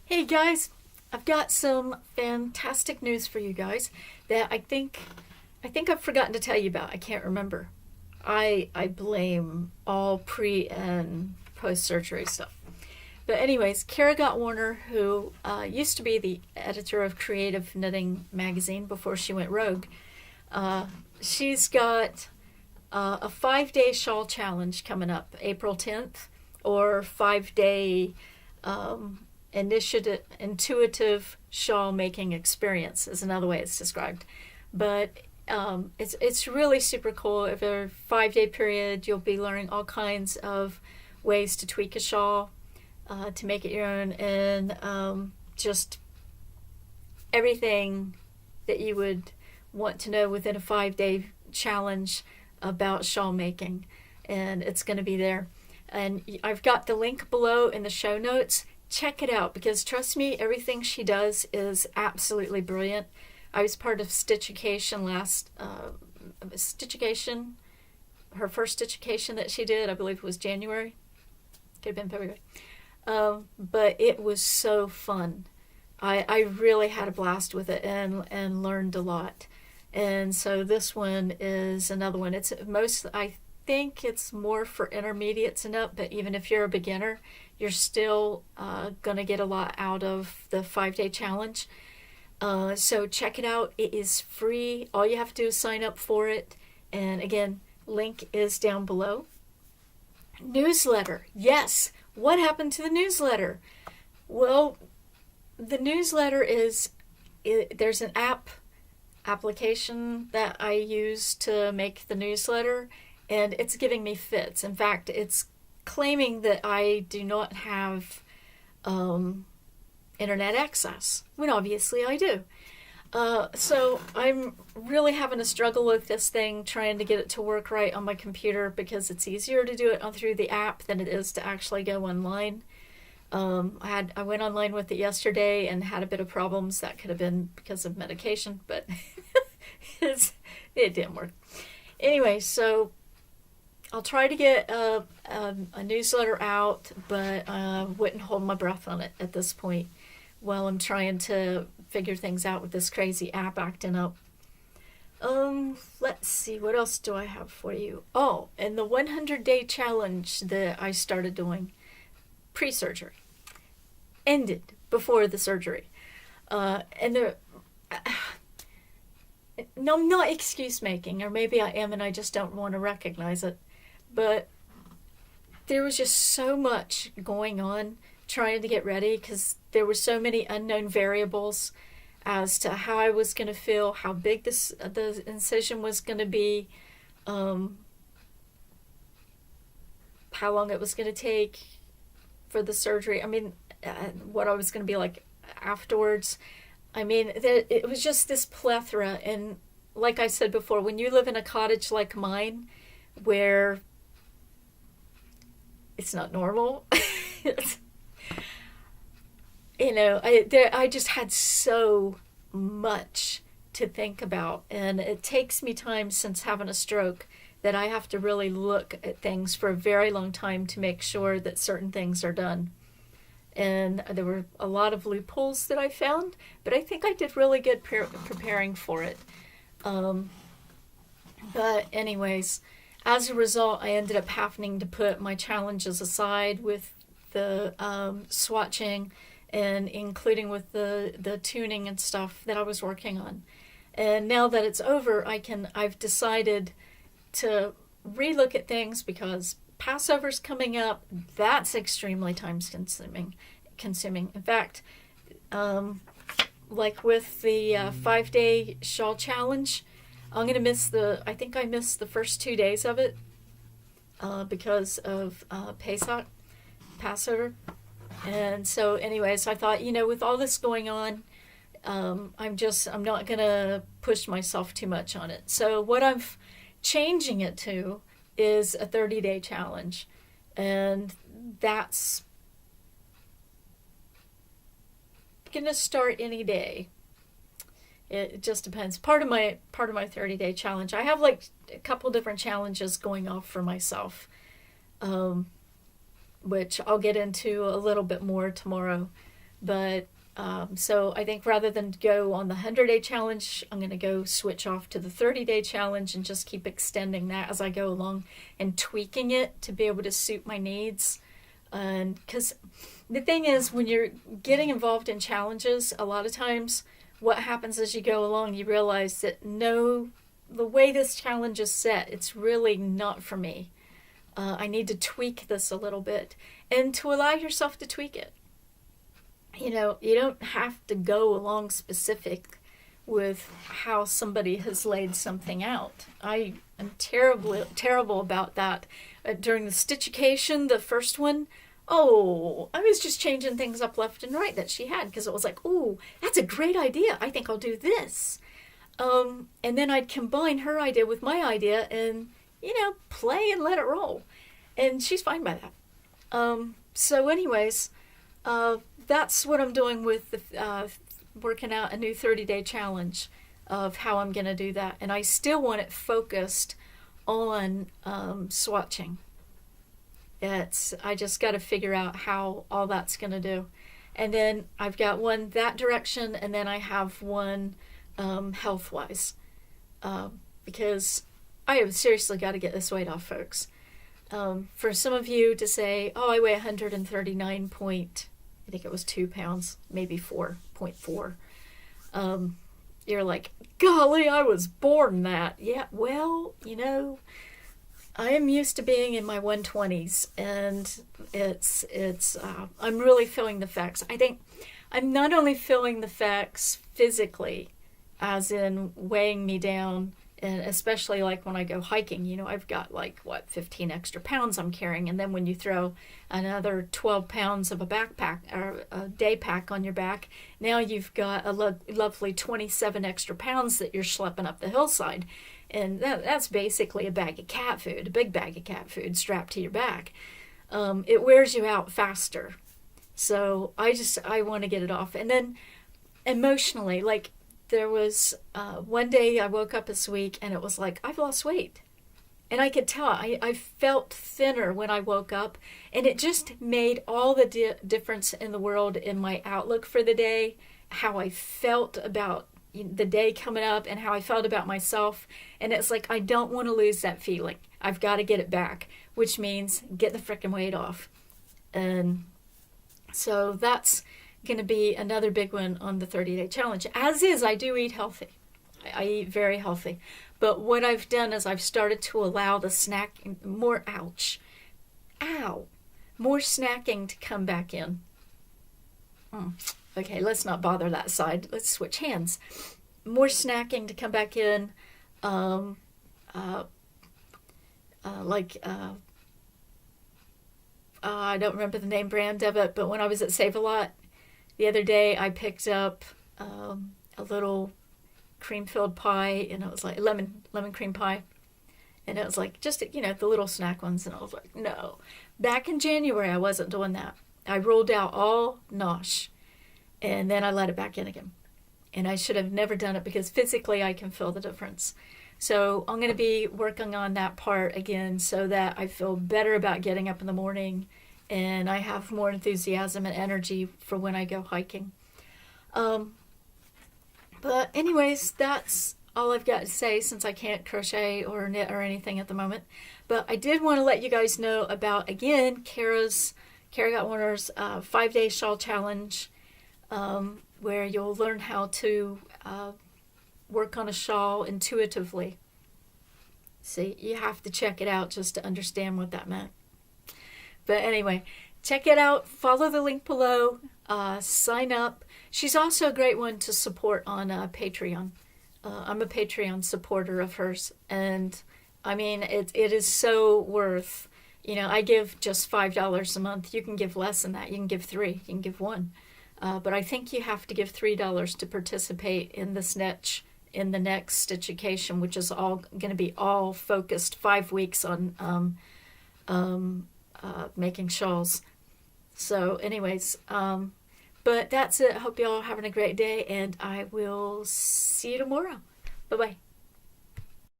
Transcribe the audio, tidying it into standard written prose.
Hey guys, I've got some fantastic news for you guys that I think I've forgotten to tell you about. I can't remember. I blame all pre and post surgery stuff. But anyways, Kara Got Warner, who used to be the editor of Creative Knitting magazine before she went rogue, uh, she's got a 5 day shawl challenge coming up April 10th, or 5 day intuitive shawl making experience is another way it's described. But it's really super cool. Over a 5 day period, you'll be learning all kinds of ways to tweak a shawl, to make it your own, and just everything that you would want to know within a 5 day challenge about shawl making. And it's going to be there. And I've got the link below in the show notes. Check it out, because trust me, everything she does is absolutely brilliant. I was part of Stitchication her first Stitchication that she did, I believe it was January. Could have been February. But it was so fun. I really had a blast with it and learned a lot. And so this one is another one. I think it's more for intermediates and up, but even if you're a beginner, you're still going to get a lot out of the 5 day challenge. So check it out. It is free. All you have to do is sign up for it. And again, link is down below. Newsletter. Yes. What happened to the newsletter? Well, the newsletter there's an application that I use to make the newsletter, and it's giving me fits. In fact, it's claiming that I do not have internet access, when obviously I do. So I'm really having a struggle with this thing, trying to get it to work right on my computer, because it's easier to do it through the app than it is to actually go online. I went online with it yesterday and had a bit of problems. That could have been because of medication, but it didn't work. Anyway, so I'll try to get a newsletter out, but wouldn't hold my breath on it at this point while I'm trying to figure things out with this crazy app acting up. Let's see, what else do I have for you? Oh, and the 100-day challenge that I started doing pre-surgery ended before the surgery. No, I'm not excuse making, or maybe I am and I just don't want to recognize it. But there was just so much going on trying to get ready, because there were so many unknown variables as to how I was going to feel, how big the incision was going to be, how long it was going to take for the surgery. I mean, what I was going to be like afterwards. I mean, it was just this plethora. And like I said before, when you live in a cottage like mine, where it's not normal, I just had so much to think about. And it takes me time, since having a stroke, that I have to really look at things for a very long time to make sure that certain things are done. And there were a lot of loopholes that I found, but I think I did really good preparing for it. But anyways, as a result, I ended up having to put my challenges aside with the swatching, and including with the tuning and stuff that I was working on. And now that it's over, I've decided to relook at things, because Passover's coming up. That's extremely time consuming. In fact, like with the 5 day shawl challenge, I'm gonna I think I missed the first 2 days of it because of Passover. And so anyways, I thought, with all this going on, I'm not gonna push myself too much on it. So what I'm changing it to is a 30-day challenge, and that's gonna start any day. It just depends. Part of my 30-day challenge, I have like a couple different challenges going off for myself, which I'll get into a little bit more tomorrow. But so I think rather than go on the 100-day challenge, I'm going to go switch off to the 30-day challenge and just keep extending that as I go along and tweaking it to be able to suit my needs. And because the thing is, when you're getting involved in challenges, a lot of times what happens as you go along, you realize that no, the way this challenge is set, it's really not for me. I need to tweak this a little bit, and to allow yourself to tweak it. You know, you don't have to go along specific with how somebody has laid something out. I am terrible about that. During the stitchication, the first one, I was just changing things up left and right that she had, because it was like, oh, that's a great idea. I think I'll do this. And then I'd combine her idea with my idea and, play and let it roll. And she's fine by that. So anyways, that's what I'm doing with the working out a new 30-day challenge of how I'm going to do that. And I still want it focused on swatching. I just got to figure out how all that's going to do. And then I've got one that direction, and then I have one health-wise. Because I have seriously got to get this weight off, folks. For some of you to say, I weigh 139 I think it was 2 pounds, maybe 4.4. You're like, golly, I was born that. Yeah, well, I am used to being in my 120s, and I'm really feeling the effects. I think I'm not only feeling the effects physically, as in weighing me down, and especially like when I go hiking, I've got 15 extra pounds I'm carrying. And then when you throw another 12 pounds of a backpack or a day pack on your back, now you've got a lovely 27 extra pounds that you're schlepping up the hillside. And that's basically a bag of cat food, a big bag of cat food strapped to your back. It wears you out faster. So I want to get it off. And then emotionally, there was one day I woke up this week and it was like, I've lost weight. And I could tell, I felt thinner when I woke up, and it just made all the difference in the world in my outlook for the day, how I felt about the day coming up and how I felt about myself. And it's like, I don't want to lose that feeling. I've got to get it back, which means get the frickin' weight off. And so that's going to be another big one on the 30-day challenge. As is, I do eat healthy. I eat very healthy. But what I've done is I've started to allow the snacking, more snacking to come back in. Okay, let's not bother that side. Let's switch hands. More snacking to come back in. I don't remember the name brand of it, but when I was at Save-A-Lot the other day, I picked up a little cream-filled pie, and it was like lemon cream pie. And it was like just, the little snack ones. And I was like, no. Back in January, I wasn't doing that. I rolled out all nosh, and then I let it back in again. And I should have never done it, because physically I can feel the difference. So I'm going to be working on that part again so that I feel better about getting up in the morning and I have more enthusiasm and energy for when I go hiking. But anyways, that's all I've got to say, since I can't crochet or knit or anything at the moment. But I did want to let you guys know about, again, Kara Got Warner's 5-day shawl challenge, where you'll learn how to work on a shawl intuitively. See, you have to check it out just to understand what that meant. But anyway, check it out. Follow the link below. Sign up. She's also a great one to support on Patreon. I'm a Patreon supporter of hers. And, I mean, it is so worth, I give just $5 a month. You can give less than that. You can give $3. You can give $1. But I think you have to give $3 to participate in this niche in the next stitchication, which is all going to be all focused 5 weeks on making shawls. So anyways, but that's it. I hope you all are having a great day, and I will see you tomorrow. Bye-bye.